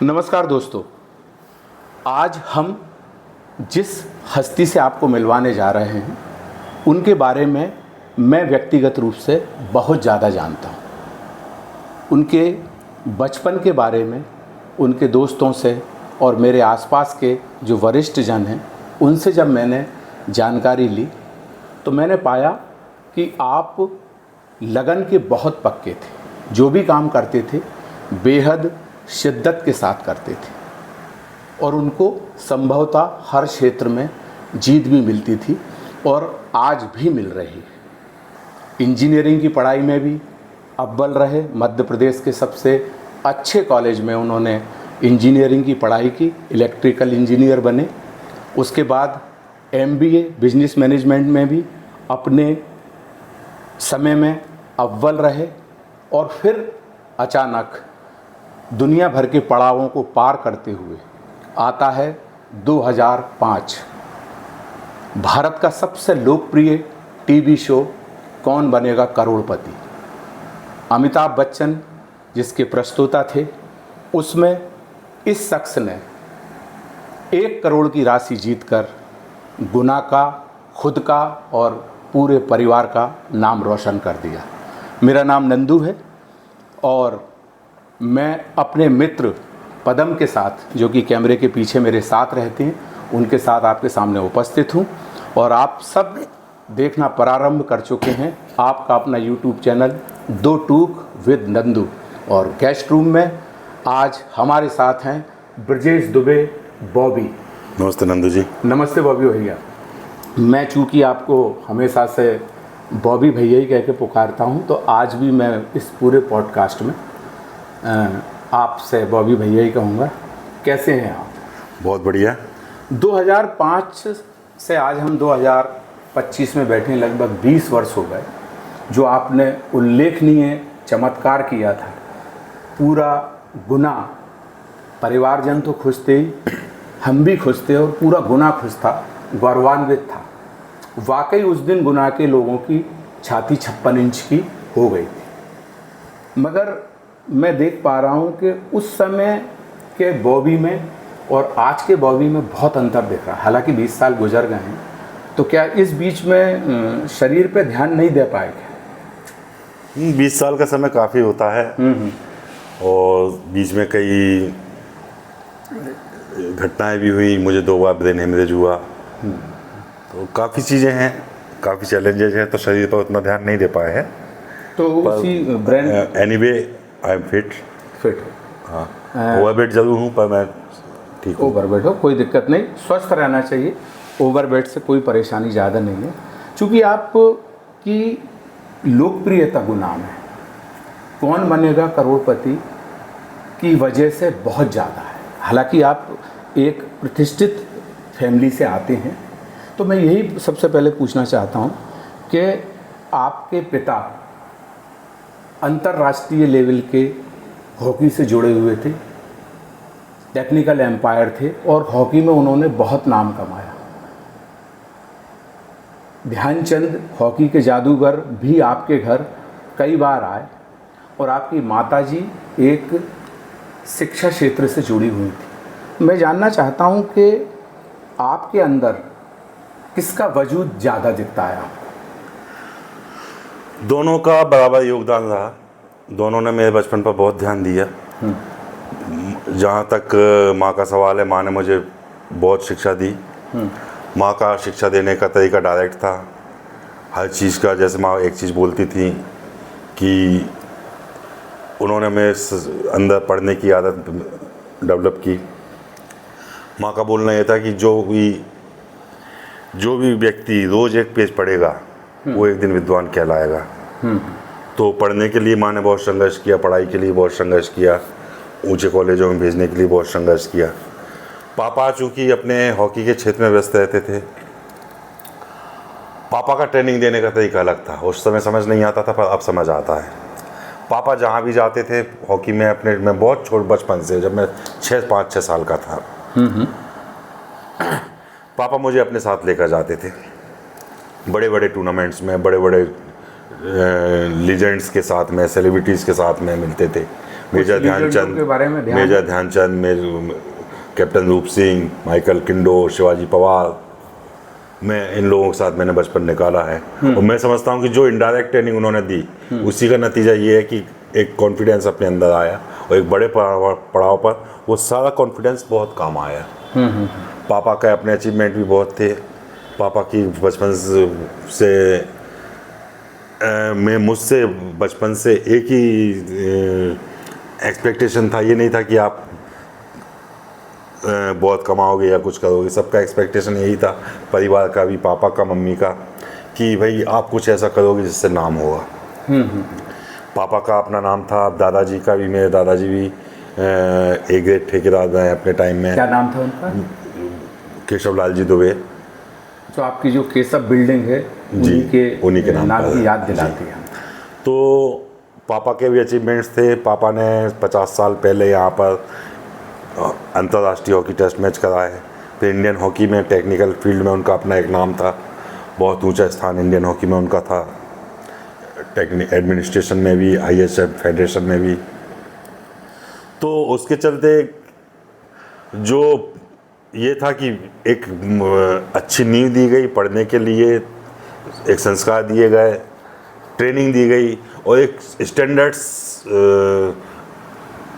नमस्कार दोस्तों, आज हम जिस हस्ती से आपको मिलवाने जा रहे हैं उनके बारे में मैं व्यक्तिगत रूप से बहुत ज़्यादा जानता हूँ। उनके बचपन के बारे में, उनके दोस्तों से और मेरे आसपास के जो वरिष्ठ जन हैं उनसे जब मैंने जानकारी ली तो मैंने पाया कि आप लगन के बहुत पक्के थे। जो भी काम करते थे बेहद शिद्दत के साथ करते थे और उनको संभवतः हर क्षेत्र में जीत भी मिलती थी और आज भी मिल रही है। इंजीनियरिंग की पढ़ाई में भी अव्वल रहे। मध्य प्रदेश के सबसे अच्छे कॉलेज में उन्होंने इंजीनियरिंग की पढ़ाई की, इलेक्ट्रिकल इंजीनियर बने। उसके बाद MBA बिजनेस मैनेजमेंट में भी अपने समय में अव्वल रहे और फिर अचानक दुनिया भर के पड़ावों को पार करते हुए आता है 2005। भारत का सबसे लोकप्रिय टीवी शो कौन बनेगा करोड़पति। अमिताभ बच्चन जिसके प्रस्तोता थे, उसमें इस शख्स ने 1 करोड़ की राशि जीतकर गुना का, खुद का और पूरे परिवार का नाम रोशन कर दिया। मेरा नाम नंदू है और मैं अपने मित्र पदम के साथ, जो कि कैमरे के पीछे मेरे साथ रहते हैं, उनके साथ आपके सामने उपस्थित हूं और आप सब देखना प्रारंभ कर चुके हैं आपका अपना YouTube चैनल दो टूक विद नंदू। और गेस्ट रूम में आज हमारे साथ हैं ब्रजेश दुबे, बॉबी। नमस्ते नंदू जी। नमस्ते बॉबी भैया। मैं चूँकि आपको हमेशा से बॉबी भैया ही कह के पुकारता हूँ, तो आज भी मैं इस पूरे पॉडकास्ट में आपसे बॉबी भैया ही कहूँगा। कैसे हैं आप? बहुत बढ़िया। 2005 से आज हम 2025 में बैठे, लगभग 20 वर्ष हो गए। जो आपने उल्लेखनीय चमत्कार किया था, पूरा गुना, परिवारजन तो खुश थे ही, हम भी खुश थे और पूरा गुना खुश था, गौरवान्वित था। वाकई उस दिन गुना के लोगों की छाती 56 इंच की हो गई थी। मगर मैं देख पा रहा हूँ कि उस समय के बॉबी में और आज के बॉबी में बहुत अंतर दिख रहा है। हालांकि 20 साल गुजर गए हैं, तो क्या इस बीच में शरीर पे ध्यान नहीं दे पाए क्या? 20 साल का समय काफ़ी होता है और बीच में कई घटनाएं भी हुई। मुझे 2 बार ब्रेन हेमरेज हुआ, तो काफ़ी चीज़ें हैं, काफ़ी चैलेंजेस हैं, तो शरीर पर उतना ध्यान नहीं दे पाए हैं। तो उसी brain anyway I am fit. हाँ, ओवरवेट ज़रूर हूँ पर मैं ठीक हूँ। ओवरवेट हो कोई दिक्कत नहीं, स्वस्थ रहना चाहिए। ओवरवेट से कोई परेशानी ज़्यादा नहीं है, क्योंकि आपकी लोकप्रियता गुनाम है। कौन बनेगा करोड़पति की वजह से बहुत ज़्यादा है। हालांकि आप एक प्रतिष्ठित फैमिली से आते हैं, तो मैं यही सबसे पहले पूछना चाहता हूँ कि आपके पिता अंतर्राष्ट्रीय लेवल के हॉकी से जुड़े हुए थे, टेक्निकल एम्पायर थे और हॉकी में उन्होंने बहुत नाम कमाया। ध्यानचंद हॉकी के जादूगर भी आपके घर कई बार आए और आपकी माताजी एक शिक्षा क्षेत्र से जुड़ी हुई थी। मैं जानना चाहता हूं कि आपके अंदर किसका वजूद ज़्यादा दिखता है आपको? दोनों का बराबर योगदान रहा। दोनों ने मेरे बचपन पर बहुत ध्यान दिया। जहाँ तक माँ का सवाल है, माँ ने मुझे बहुत शिक्षा दी। माँ का शिक्षा देने का तरीका डायरेक्ट था। हर चीज़ का, जैसे माँ एक चीज़ बोलती थी कि उन्होंने मेरे अंदर पढ़ने की आदत डेवलप की। माँ का बोलना ये था कि जो भी व्यक्ति रोज़ एक पेज पढ़ेगा वो एक दिन विद्वान कहलाएगा। तो पढ़ने के लिए माँ ने बहुत संघर्ष किया, पढ़ाई के लिए बहुत संघर्ष किया, ऊंचे कॉलेजों में भेजने के लिए बहुत संघर्ष किया। पापा चूँकि अपने हॉकी के क्षेत्र में व्यस्त रहते थे, पापा का ट्रेनिंग देने का तरीका अलग था। उस समय समझ नहीं आता था, पर अब समझ आता है। पापा जहाँ भी जाते थे हॉकी में, मैं बहुत छोट बचपन से, जब मैं 5-6 साल का था, पापा मुझे अपने साथ लेकर जाते थे। बड़े बड़े टूर्नामेंट्स में, बड़े बड़े लीजेंड्स के साथ में, सेलिब्रिटीज़ के साथ में मिलते थे। मेजर ध्यानचंद के बारे में ध्यान मेजर ध्यानचंद, कैप्टन रूप सिंह, माइकल किंडो, शिवाजी पवार, मैं इन लोगों के साथ मैंने बचपन निकाला है। और मैं समझता हूँ कि जो इनडायरेक्ट ट्रेनिंग उन्होंने दी उसी का नतीजा ये है कि एक कॉन्फिडेंस अपने अंदर आया और एक बड़े पड़ाव पर वो सारा कॉन्फिडेंस बहुत काम आया। पापा का अपने अचीवमेंट भी बहुत थे। पापा की बचपन से मैं मुझसे बचपन से एक ही एक्सपेक्टेशन था, ये नहीं था कि आप बहुत कमाओगे या कुछ करोगे। सबका एक्सपेक्टेशन यही था, परिवार का भी, पापा का, मम्मी का, कि भाई आप कुछ ऐसा करोगे जिससे नाम होगा। पापा का अपना नाम था, अब दादाजी का भी, मेरे दादाजी भी एक ग्रेड ठेकेदार रहे अपने टाइम में। क्या नाम था उनका? केशव लाल जी दुबे। जो आपकी जो केशव बिल्डिंग है उन्हीं के नाम की याद दिलाती है। तो पापा के भी अचीवमेंट्स थे। पापा ने 50 साल पहले यहाँ पर अंतर्राष्ट्रीय हॉकी टेस्ट मैच कराए। फिर इंडियन हॉकी में टेक्निकल फील्ड में उनका अपना एक नाम था, बहुत ऊंचा स्थान इंडियन हॉकी में उनका था, एडमिनिस्ट्रेशन में भी, IHF फेडरेशन में भी। तो उसके चलते जो ये था कि एक अच्छी नींव दी गई पढ़ने के लिए, एक संस्कार दिए गए, ट्रेनिंग दी गई और एक स्टैंडर्ड्स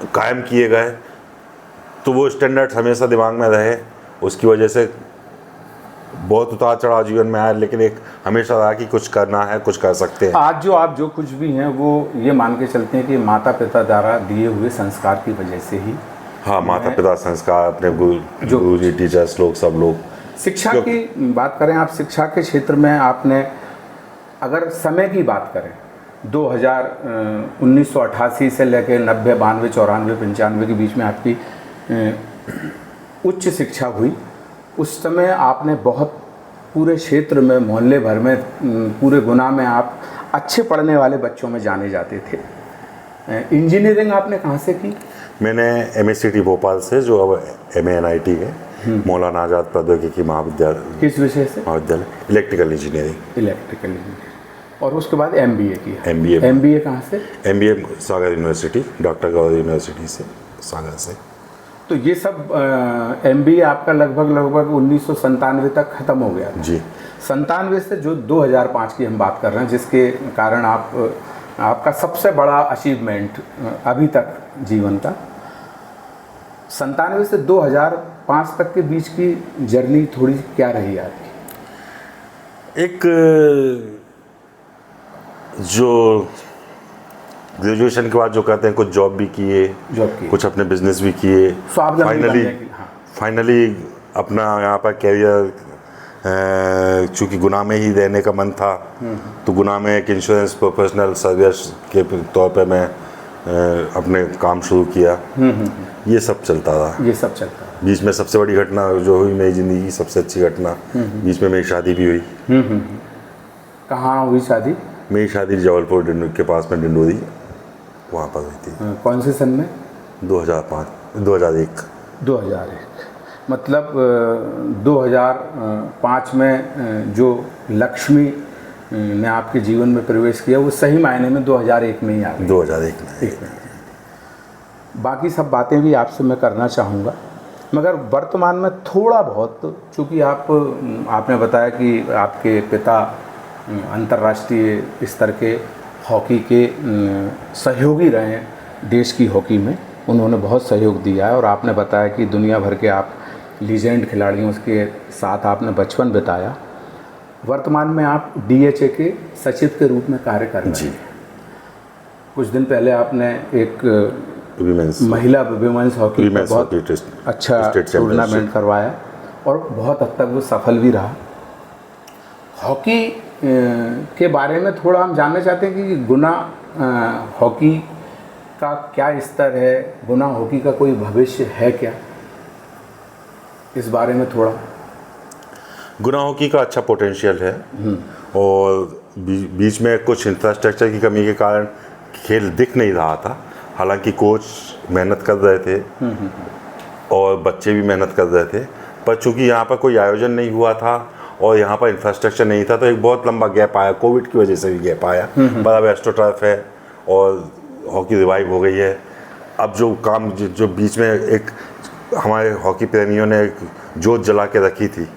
कायम किए गए। तो वो स्टैंडर्ड्स हमेशा दिमाग में रहे। उसकी वजह से बहुत उतार चढ़ाव जीवन में आया, लेकिन एक हमेशा रहा कि कुछ करना है, कुछ कर सकते हैं। आज जो आप जो कुछ भी हैं वो ये मान के चलते हैं कि माता पिता द्वारा दिए हुए संस्कार की वजह से ही। हाँ, माता पिता, संस्कार, अपने गुरु जी, टीचर्स लोग, सब लोग। शिक्षा की बात करें, आप शिक्षा के क्षेत्र में आपने अगर समय की बात करें 1988 से लेकर 90, 92, 94, 95 के बीच में आपकी उच्च शिक्षा हुई। उस समय आपने बहुत पूरे क्षेत्र में, मोहल्ले भर में, पूरे गुना में आप अच्छे पढ़ने वाले बच्चों में जाने जाते थे। इंजीनियरिंग आपने कहाँ से की? मैंने MACT भोपाल से, जो अब MANIT है, मौलाना आज़ाद प्रौद्योगिकी महाविद्यालय। किस विषय से? महाविद्यालय इलेक्ट्रिकल इंजीनियरिंग। Electrical engineering. और उसके बाद MBA किया? MBA कहाँ से? MBA सागर यूनिवर्सिटी, डॉक्टर गौर यूनिवर्सिटी से, सागर से। तो ये सब MBA आपका लगभग 1997 तक ख़त्म हो गया था। जी। 97 से जो 2005 की हम बात कर रहे हैं, जिसके कारण आपका सबसे बड़ा अचीवमेंट अभी तक जीवन का, 97 से 2005 तक के बीच की जर्नी थोड़ी क्या रही आपकी? एक जो ग्रेजुएशन के बाद जो कहते हैं, कुछ जॉब भी किए, कुछ अपने बिजनेस भी किए, फाइनली अपना यहाँ पर कैरियर, चूँकि गुना में ही रहने का मन था, तो गुना में एक इंश्योरेंस प्रोफेशनल सर्विस के तौर पे मैं अपने काम शुरू किया। ये सब चलता रहा। बीच में सबसे बड़ी घटना जो हुई मेरी ज़िंदगी की, सबसे अच्छी घटना, बीच में मेरी शादी भी हुई। कहाँ हुई शादी? मेरी शादी जबलपुर के पास में डिंडोरी, वहाँ पर हुई थी। कौन से सन में? 2001। मतलब 2005 में जो लक्ष्मी ने आपके जीवन में प्रवेश किया, वो सही मायने में 2001 में ही आ गई। 2001 में। बाकी सब बातें भी आपसे मैं करना चाहूँगा, मगर वर्तमान में थोड़ा बहुत, चूँकि आपने बताया कि आपके पिता अंतर्राष्ट्रीय स्तर के हॉकी के सहयोगी रहे हैं, देश की हॉकी में उन्होंने बहुत सहयोग दिया है। और आपने बताया कि दुनिया भर के आप लीजेंड खिलाड़ियों के साथ आपने बचपन बिताया। वर्तमान में आप DHA के सचिव के रूप में कार्य कर रहे हैं। कुछ दिन पहले आपने एक महिला विमेंस हॉकी बहुत अच्छा टूर्नामेंट करवाया और बहुत हद तक वो सफल भी रहा। हॉकी के बारे में थोड़ा हम जानना चाहते हैं कि गुना हॉकी का क्या स्तर है, गुना हॉकी का कोई भविष्य है क्या, इस बारे में थोड़ा। गुना हॉकी का अच्छा पोटेंशियल है और बीच में कुछ इंफ्रास्ट्रक्चर की कमी के कारण खेल दिख नहीं रहा था। हालांकि कोच मेहनत कर रहे थे और बच्चे भी मेहनत कर रहे थे, पर चूंकि यहाँ पर कोई आयोजन नहीं हुआ था और यहाँ पर इंफ्रास्ट्रक्चर नहीं था, तो एक बहुत लंबा गैप आया। कोविड की वजह से भी गैप आया। पर अब एस्ट्रोटर्फ है और हॉकी रिवाइव हो गई है। अब जो काम जो बीच में एक हमारे हॉकी प्रेमियों ने एक जोत जला के रखी थी,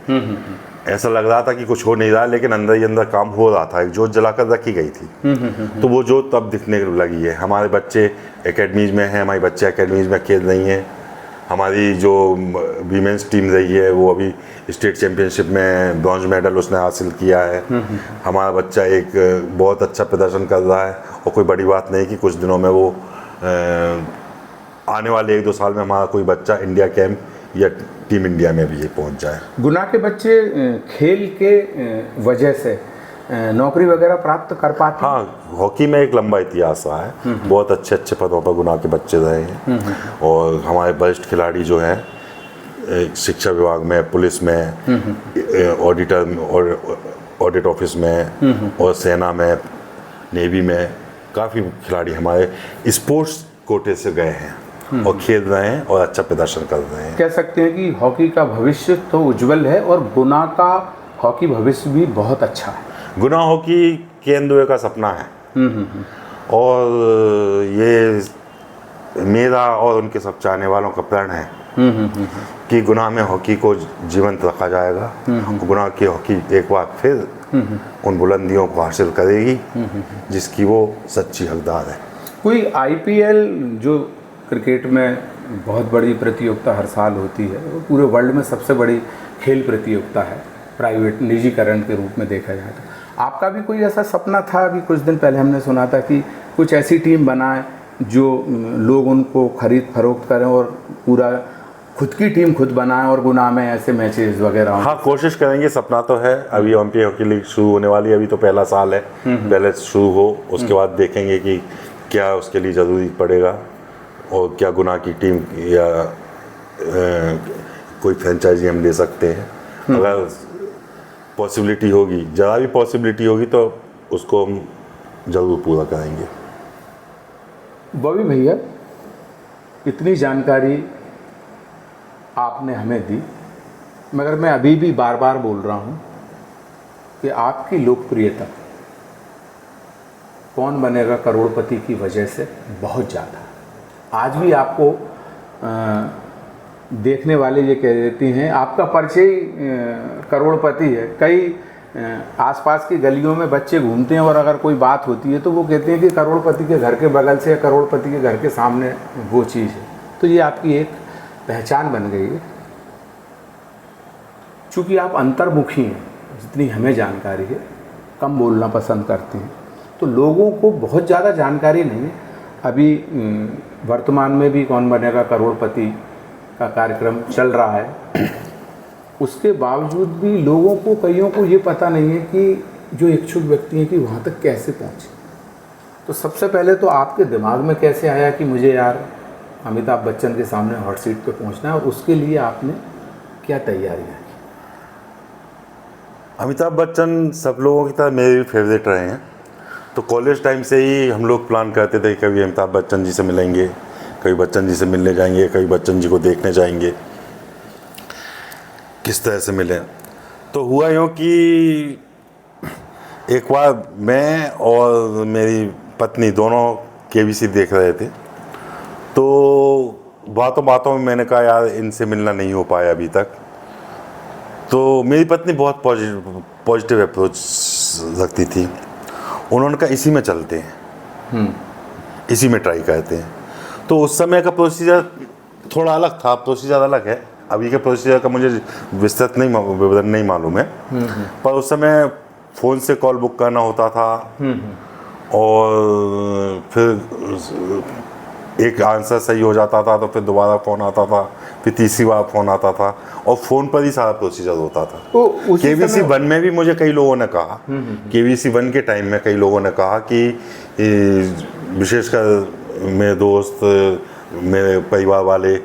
ऐसा लग रहा था कि कुछ हो नहीं रहा, लेकिन अंदर ही अंदर काम हो रहा था, एक जोत जलाकर रखी गई थी। तो वो जोत अब दिखने लगी है। हमारे बच्चे एकेडमीज में हैं, हमारी बच्चे एकेडमीज में खेल रही हैं। हमारी जो वीमेंस टीम रही है वो अभी स्टेट चैम्पियनशिप में ब्रॉन्ज मेडल उसने हासिल किया है। हमारा बच्चा एक बहुत अच्छा प्रदर्शन कर रहा है, और कोई बड़ी बात नहीं कि कुछ दिनों में वो आने वाले 1-2 साल में हमारा कोई बच्चा इंडिया कैंप या टीम इंडिया में भी पहुंच जाए। गुना के बच्चे खेल के वजह से नौकरी वगैरह प्राप्त कर पाते हैं? हाँ, हॉकी में एक लंबा इतिहास रहा है। बहुत अच्छे अच्छे पदों पर गुना के बच्चे रहे हैं, और हमारे वरिष्ठ खिलाड़ी जो हैं शिक्षा विभाग में, पुलिस में, ऑडिट ऑफिस में, और सेना में, नेवी में काफ़ी खिलाड़ी हमारे स्पोर्ट्स कोटे से गए हैं और खेल रहे हैं और अच्छा प्रदर्शन कर रहे हैं। कह सकते हैं कि हॉकी का भविष्य तो उज्जवल है, और गुना का हॉकी भविष्य भी बहुत अच्छा है। गुना हॉकी केंद्र का सपना है, और ये मेरा और उनके सब चाहने वालों का प्रण है कि गुना में हॉकी को जीवंत रखा जाएगा। गुना की हॉकी एक बार फिर उन बुलंदियों को हासिल करेगी जिसकी वो सच्ची हकदार है। कोई आईपीएल जो क्रिकेट में बहुत बड़ी प्रतियोगिता हर साल होती है, वो पूरे वर्ल्ड में सबसे बड़ी खेल प्रतियोगिता है, प्राइवेट निजीकरण के रूप में देखा जाए तो आपका भी कोई ऐसा सपना था? अभी कुछ दिन पहले हमने सुना था कि कुछ ऐसी टीम बनाए जो लोग उनको खरीद फरोख्त करें और पूरा खुद की टीम खुद बनाएं और गुना में ऐसे मैचेस वगैरह। हाँ, कोशिश करेंगे, सपना तो है। अभी ओलंपिक हॉकी लीग शुरू होने वाली है, अभी तो पहला साल है, पहले शुरू हो, उसके बाद देखेंगे कि क्या उसके लिए ज़रूरी पड़ेगा और क्या गुना की टीम या कोई फ्रेंचाइजी हम ले सकते हैं। अगर पॉसिबिलिटी होगी, ज़रा भी पॉसिबिलिटी होगी, तो उसको हम ज़रूर पूरा करेंगे। बॉबी भैया, इतनी जानकारी आपने हमें दी, मगर मैं अभी भी बार बार बोल रहा हूँ कि आपकी लोकप्रियता कौन बनेगा करोड़पति की वजह से बहुत ज़्यादा। आज भी आपको देखने वाले ये कह देती हैं, आपका परिचय करोड़पति है। कई आसपास की गलियों में बच्चे घूमते हैं, और अगर कोई बात होती है तो वो कहते हैं कि करोड़पति के घर के बगल से या करोड़पति के घर के सामने वो चीज़ है। तो ये आपकी एक पहचान बन गई है। चूँकि आप अंतर्मुखी हैं, जितनी हमें जानकारी है, कम बोलना पसंद करते हैं, तो लोगों को बहुत ज़्यादा जानकारी नहीं है। अभी वर्तमान में भी कौन बनेगा करोड़पति का कार्यक्रम चल रहा है, उसके बावजूद भी लोगों को, कईयों को ये पता नहीं है कि जो इच्छुक व्यक्ति हैं कि वहाँ तक कैसे पहुँचे। तो सबसे पहले तो आपके दिमाग में कैसे आया कि मुझे यार अमिताभ बच्चन के सामने हॉट सीट पे पहुँचना है, और उसके लिए आपने क्या तैयारियाँ की? अमिताभ बच्चन सब लोगों की तरह मेरे भी फेवरेट रहे हैं। तो कॉलेज टाइम से ही हम लोग प्लान करते थे, कभी अमिताभ बच्चन जी से मिलेंगे, कभी बच्चन जी से मिलने जाएंगे, कभी बच्चन जी को देखने जाएंगे, किस तरह से मिलें। तो हुआ यूँ कि एक बार मैं और मेरी पत्नी दोनों केबीसी देख रहे थे, तो बातों बातों में मैंने कहा यार इनसे मिलना नहीं हो पाया अभी तक। तो मेरी पत्नी बहुत पॉजिटिव अप्रोच रखती थी। उन्होंने कहा इसी में चलते हैं, इसी में ट्राई करते हैं। तो उस समय का प्रोसीजर थोड़ा अलग था, प्रोसीजर अलग है। अभी के प्रोसीजर का मुझे विस्तृत विवरण नहीं मालूम है, पर उस समय फ़ोन से कॉल बुक करना होता था, और फिर एक आंसर सही हो जाता था तो फिर दोबारा फ़ोन आता था, फिर तीसरी बार फ़ोन आता था, और फ़ोन पर ही सारा प्रोसीजर होता था। केबीसी 1 में भी मुझे कई लोगों ने कहा, केबीसी 1 के टाइम में कई लोगों ने कहा कि विशेषकर मेरे दोस्त, मेरे परिवार वाले,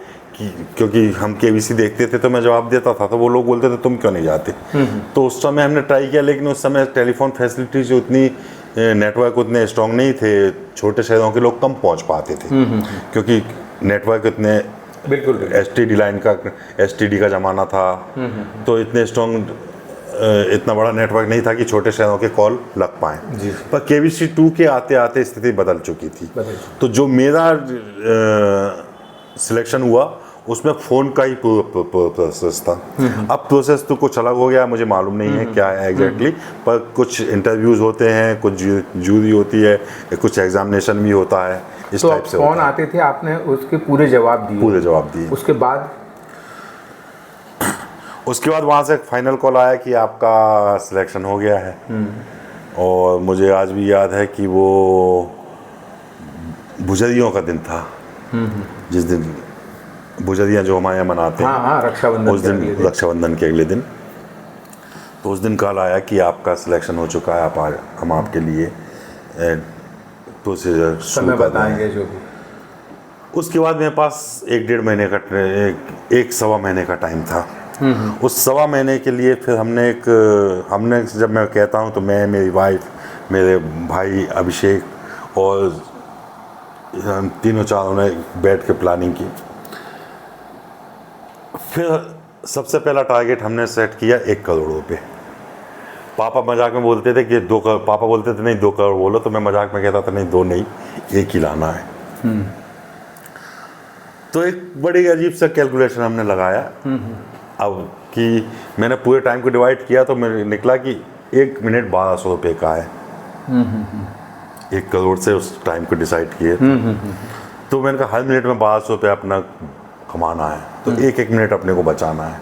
क्योंकि हम केबीसी देखते थे तो मैं जवाब देता था, तो वो लोग बोलते थे तुम क्यों नहीं जाते। तो उस समय हमने ट्राई किया, लेकिन उस समय टेलीफोन फैसिलिटीज उतनी, नेटवर्क उतने स्ट्रॉन्ग नहीं थे, छोटे शहरों के लोग कम पहुंच पाते थे, क्योंकि नेटवर्क इतने, बिल्कुल एसटीडी लाइन का, एसटीडी का ज़माना था, तो इतने स्ट्रॉन्ग इतना बड़ा नेटवर्क नहीं था कि छोटे शहरों के कॉल लग पाएँ। जी। पर KBC 2 के आते आते स्थिति बदल चुकी थी। तो जो मेरा सिलेक्शन हुआ उसमें फ़ोन का ही प्रोसेस था। अब प्रोसेस तो कुछ अलग हो गया, मुझे मालूम नहीं है क्या है एग्जैक्टली, पर कुछ इंटरव्यूज़ होते हैं, कुछ जूरी होती है, कुछ एग्जामिनेशन भी होता है, इस तो टाइप से फोन होता है। आते थे, आपने उसके पूरे जवाब दिए? पूरे जवाब दिए। उसके बाद वहाँ से फाइनल कॉल आया कि आपका सिलेक्शन हो गया है। और मुझे आज भी याद है कि वो भुजरियों का दिन था, जिस दिन भुजरियाँ जो हमारे यहाँ मनाते हैं, हाँ, रक्षाबंधन उस दिन रक्षाबंधन के अगले दिन। तो उस दिन कॉल आया कि आपका सिलेक्शन हो चुका है, हम आपके लिए प्रोसीजर समय बताएंगे जो भी। उसके बाद मेरे पास 1-1.5 महीने का एक सवा महीने का टाइम था। उस सवा महीने के लिए फिर हमने जब मैं कहता हूँ तो मैं, मेरी वाइफ, मेरे भाई अभिषेक और हम तीनों चारों ने बैठ के प्लानिंग की। फिर सबसे पहला टारगेट हमने सेट किया 1 करोड़ रुपये। पापा मजाक में बोलते थे कि 2 करोड़, पापा बोलते थे नहीं 2 करोड़ बोलो, तो मैं मजाक में कहता था नहीं 2 नहीं, 1 ही लाना है। तो एक बड़ी अजीब सा कैलकुलेशन हमने लगाया। अब कि मैंने पूरे टाइम को डिवाइड किया तो मेरे निकला कि 1 मिनट 1200 रुपये का है। 1 करोड़ से उस टाइम को डिसाइड किए। तो मैंने कहा हर मिनट में 1200 रुपये अपना कमाना है, तो 1-1 मिनट अपने को बचाना है।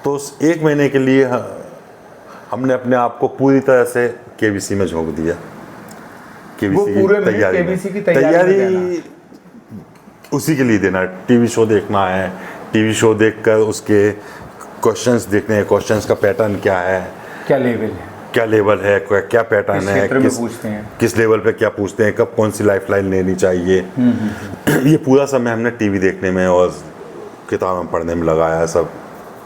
तो उस 1 महीने के लिए हमने अपने आप को पूरी तरह से KBC में झोंक दिया। KBC की तैयारी उसी के लिए देना है। टीवी शो देखना है, टीवी शो देखकर उसके क्वेश्चंस देखने हैं, क्वेश्चंस का पैटर्न क्या है, क्या लेवल है, क्या पैटर्न है, किस लेवल पे क्या पूछते हैं, कब कौन सी लाइफलाइन लेनी चाहिए। ये पूरा समय हमने टीवी देखने में और किताबें पढ़ने में लगाया, सब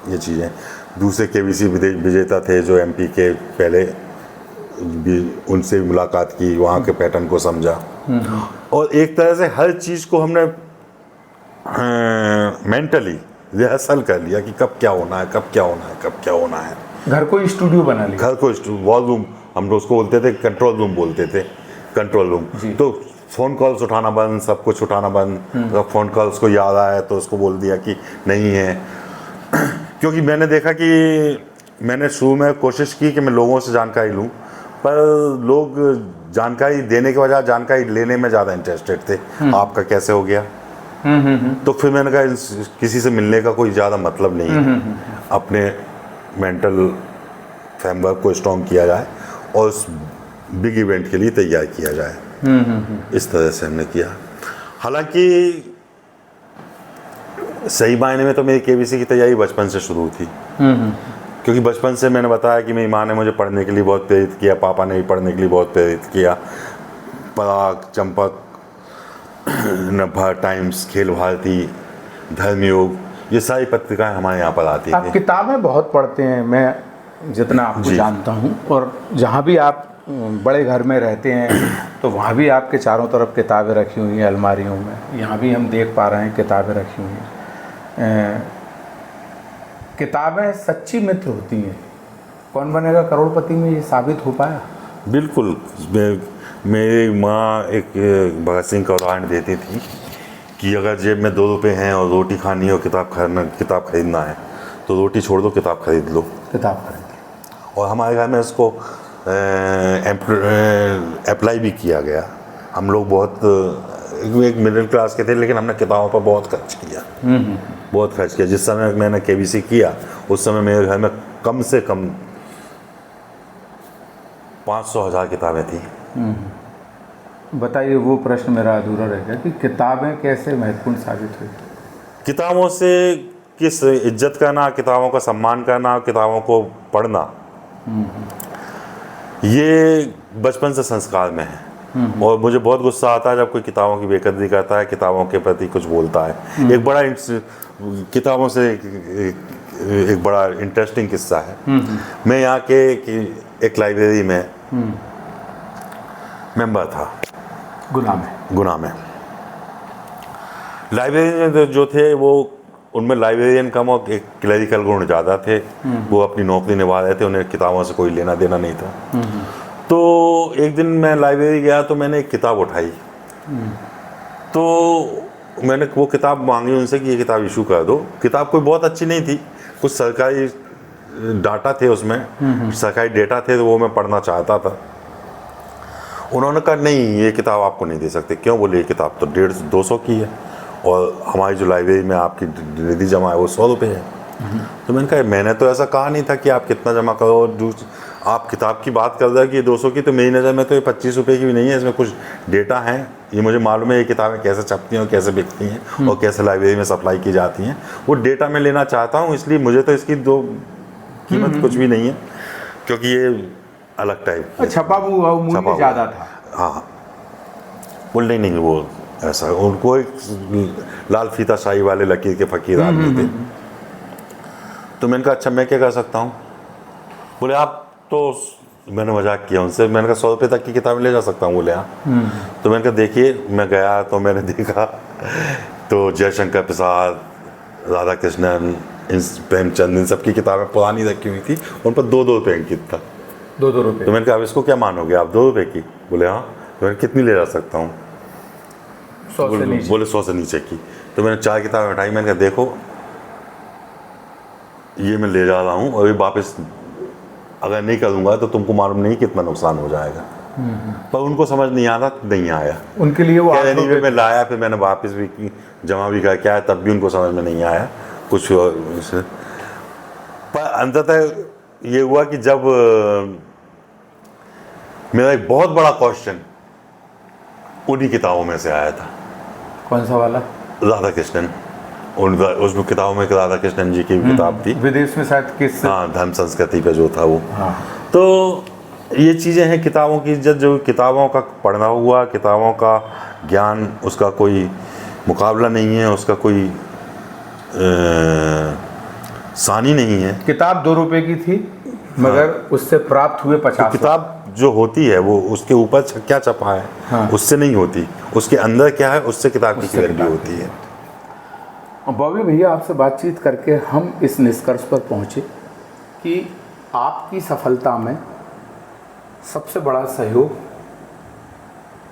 ये चीज़ें। दूसरे KBC विजेता थे जो MP के पहले भी, उनसे भी मुलाकात की, वहाँ के पैटर्न को समझा। और एक तरह से हर चीज़ को हमने मेंटली रिहर्सल कर लिया कि कब क्या होना है, कब क्या होना है, कब क्या होना है। घर को स्टूडियो बना लिया। घर को वॉर रूम, हम उसको बोलते थे, कंट्रोल रूम बोलते थे, कंट्रोल रूम। तो फ़ोन कॉल्स उठाना बंद, सब कुछ उठाना बंद। अगर फ़ोन कॉल्स को याद आया तो उसको बोल दिया कि नहीं है। क्योंकि मैंने देखा कि मैंने शुरू में कोशिश की कि मैं लोगों से जानकारी लूँ, पर लोग जानकारी देने के बजाय जानकारी लेने में ज़्यादा इंटरेस्टेड थे। आपका कैसे हो गया? तो फिर मैंने कहा किसी से मिलने का कोई ज़्यादा मतलब नहीं है। अपने मेंटल फ्रेमवर्क को स्ट्रॉन्ग किया जाए और उस बिग इवेंट के लिए तैयार किया जाए। इस तरह से हमने किया। हालांकि सही मायने में तो मेरी KBC की तैयारी बचपन से शुरू थी। क्योंकि बचपन से मैंने बताया कि मेरी माँ ने मुझे पढ़ने के लिए बहुत प्रेरित किया, पापा ने भी पढ़ने के लिए बहुत प्रेरित किया। पराग, चंपक, नभा टाइम्स, खेल भारती, धर्मयोग, ये सारी पत्रिकाएं हमारे यहाँ पर आती थी। आप किताबें बहुत पढ़ते हैं, मैं जितना आपको जानता हूँ, और जहाँ भी आप बड़े घर में रहते हैं तो वहाँ भी आपके चारों तरफ किताबें रखी हुई हैं अलमारियों में। यहाँ भी हम देख पा रहे हैं किताबें रखी हुई हैं। किताबें सच्ची मित्र होती हैं। कौन बनेगा करोड़पति में ये साबित हो पाया? बिल्कुल। मेरी माँ एक भगत सिंह का उदाहरण देती थी कि अगर जेब में 2 रुपये हैं और रोटी खानी है और किताब खरीदना है तो रोटी छोड़ दो, किताब खरीद लो। और हमारे घर में इसको अप्लाई भी किया गया। हम लोग बहुत एक मिडिल क्लास के थे, लेकिन हमने किताबों पर बहुत खर्च किया। बहुत खर्च किया। जिस समय मैंने KBC किया उस समय मेरे घर में कम से कम 500,000 किताबें थी। बताइए, वो प्रश्न मेरा अधूरा रह गया कि किताबें कैसे महत्वपूर्ण साबित हुई? किताबों से किस इज्जत करना, किताबों का सम्मान करना, किताबों को पढ़ना, ये बचपन से संस्कार में है। और मुझे बहुत गुस्सा आता है जब कोई किताबों की बेकदरी करता है, किताबों के प्रति कुछ बोलता है। एक बड़ा किताबों से एक बड़ा इंटरेस्टिंग किस्सा है। मैं यहाँ के एक लाइब्रेरी में मेंबर था, गुना में। लाइब्रेरी में जो थे वो उनमें लाइब्रेरियन कम और एक क्लरिकल गुण ज़्यादा थे। वो अपनी नौकरी निभा रहे थे, उन्हें किताबों से कोई लेना देना नहीं था। तो एक दिन मैं लाइब्रेरी गया तो मैंने एक किताब उठाई, तो मैंने वो किताब मांगी उनसे कि ये किताब इशू कर दो। किताब कोई बहुत अच्छी नहीं थी, कुछ सरकारी डाटा थे उसमें, सरकारी डेटा थे, तो वो मैं पढ़ना चाहता था। उन्होंने कहा नहीं, ये किताब आपको नहीं दे सकते। क्यों? बोले ये किताब तो 150-200 की है और हमारी जो लाइब्रेरी में आपकी निधि जमा है वो 100 रुपये है। तो मैंने कहा मैंने तो ऐसा कहा नहीं था कि आप कितना जमा करो। आप किताब की बात कर रहे हो कि ये 200 की, तो मेरी नज़र में तो ये 25 रुपये की भी नहीं है, इसमें कुछ डेटा हैं। ये मुझे मालूम है ये किताबें कैसे छपती हैं और कैसे बिकती हैं और कैसे लाइब्रेरी में सप्लाई की जाती हैं। वो डेटा मैं लेना चाहता हूँ, इसलिए मुझे तो इसकी दो कीमत कुछ भी नहीं है, क्योंकि ये अलग टाइप छपा हुआ मूल्य ज़्यादा था। हाँ, बोल नहीं वो ऐसा, उनको एक लाल फीता शाही वाले लकीर के फकीर आदमी थे। तो मैंने कहा अच्छा मैं क्या कर सकता हूँ? बोले आप तो, मैंने मजाक किया उनसे, मैंने कहा 100 रुपये तक की किताबें ले जा सकता हूँ। बोले हाँ। तो मैंने कहा देखिए, मैं गया तो मैंने देखा तो जयशंकर प्रसाद, राधा कृष्णन, प्रेमचंद, इन सब की किताबें पुरानी रखी हुई थी, उन पर 2-2 रुपये अंकित था। 2-2 रुपये। तो मैंने कहा अब इसको क्या मानोगे आप, 2 रुपये की? बोले हाँ। तो मैंने कितनी ले जा सकता हूँ? 100 से नीचे। बोले 100 से नीचे की। तो मैंने 4 किताबें उठाई, मैंने कहा देखो ये मैं ले जा रहा हूँ और ये वापस अगर नहीं करूँगा तो तुमको मालूम नहीं कितना नुकसान हो जाएगा। पर उनको समझ नहीं आता, नहीं आया उनके लिए वो। मैं लाया, फिर मैंने वापस भी की, जमा भी करके आया, तब भी उनको समझ में नहीं आया कुछ। पर अंततः ये हुआ कि जब मेरा एक बहुत बड़ा क्वेश्चन उन्हीं किताबों में से आया था। कौन सा वाला? राधा कृष्णन। उसमें किताबों में राधा कृष्णन जी की किताब थी, विदेश में शायद किस, हाँ, धर्म संस्कृति पे जो था वो। हाँ। तो ये चीज़ें हैं किताबों की इज्जत, जो किताबों का पढ़ना हुआ, किताबों का ज्ञान, उसका कोई मुकाबला नहीं है, उसका कोई सानी नहीं है। किताब 2 रुपये की थी, मगर उससे प्राप्त हुए 50। तो किताब जो होती है वो उसके ऊपर क्या छपा है, हाँ। उससे नहीं होती, उसके अंदर क्या है उससे किताब की वैल्यू होती है। बॉबी भैया, आपसे बातचीत करके हम इस निष्कर्ष पर पहुँचे कि आपकी सफलता में सबसे बड़ा सहयोग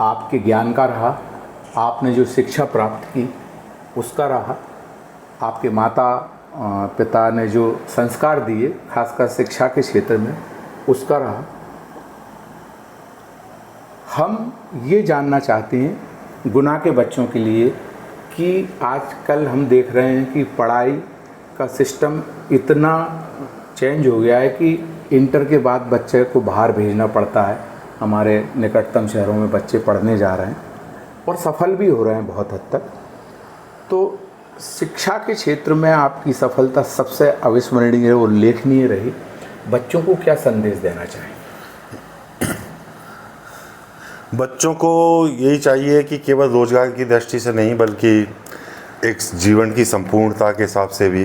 आपके ज्ञान का रहा, आपने जो शिक्षा प्राप्त की उसका रहा, आपके माता पिता ने जो संस्कार दिए खासकर शिक्षा के क्षेत्र में उसका रहा। हम ये जानना चाहते हैं गुना के बच्चों के लिए कि आजकल हम देख रहे हैं कि पढ़ाई का सिस्टम इतना चेंज हो गया है कि इंटर के बाद बच्चे को बाहर भेजना पड़ता है। हमारे निकटतम शहरों में बच्चे पढ़ने जा रहे हैं और सफल भी हो रहे हैं बहुत हद तक। तो शिक्षा के क्षेत्र में आपकी सफलता सबसे अविस्मरणीय और उल्लेखनीय रही। बच्चों को क्या संदेश देना चाहें? बच्चों को यही चाहिए कि केवल रोजगार की दृष्टि से नहीं, बल्कि एक जीवन की संपूर्णता के हिसाब से भी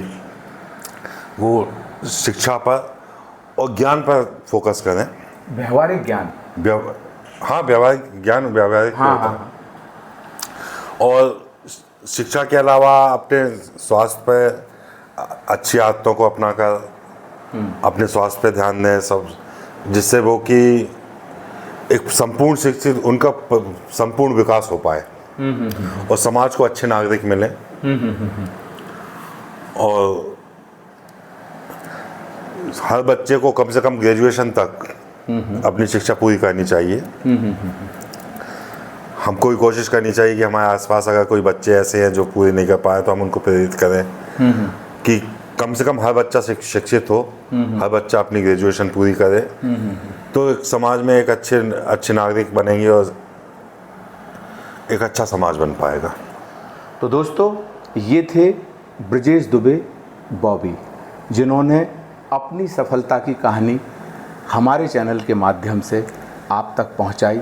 वो शिक्षा पर और ज्ञान पर फोकस करें। व्यवहारिक ज्ञान। हाँ, व्यवहारिक ज्ञान, व्यवहारिक। हाँ। और शिक्षा के अलावा अपने स्वास्थ्य पर अच्छी आदतों को अपनाकर अपने स्वास्थ्य पे ध्यान दें सब, जिससे वो कि एक संपूर्ण शिक्षित, उनका संपूर्ण विकास हो पाए और समाज को अच्छे नागरिक मिले। और हर बच्चे को कम से कम ग्रेजुएशन तक अपनी शिक्षा पूरी करनी चाहिए। हमको भी कोशिश करनी चाहिए कि हमारे आसपास अगर कोई बच्चे ऐसे हैं जो पूरी नहीं कर पाए तो हम उनको प्रेरित करें कि कम से कम हर बच्चा शिक्षित हो, हर बच्चा अपनी ग्रेजुएशन पूरी करे, तो एक समाज में एक अच्छे नागरिक बनेंगे और एक अच्छा समाज बन पाएगा। तो दोस्तों, ये थे ब्रजेश दुबे बॉबी, जिन्होंने अपनी सफलता की कहानी हमारे चैनल के माध्यम से आप तक पहुंचाई।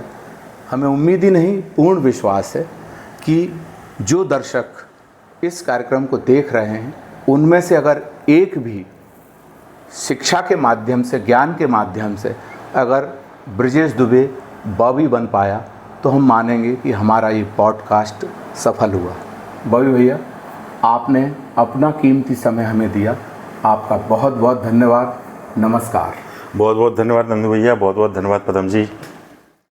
हमें उम्मीद ही नहीं, पूर्ण विश्वास है कि जो दर्शक इस कार्यक्रम को देख रहे हैं उनमें से अगर एक भी शिक्षा के माध्यम से, ज्ञान के माध्यम से अगर ब्रजेश दुबे बॉबी बन पाया तो हम मानेंगे कि हमारा ये पॉडकास्ट सफल हुआ। बॉबी भैया, आपने अपना कीमती समय हमें दिया। आपका बहुत बहुत धन्यवाद। नमस्कार। बहुत बहुत धन्यवाद नंदू भैया, बहुत बहुत धन्यवाद पदम जी।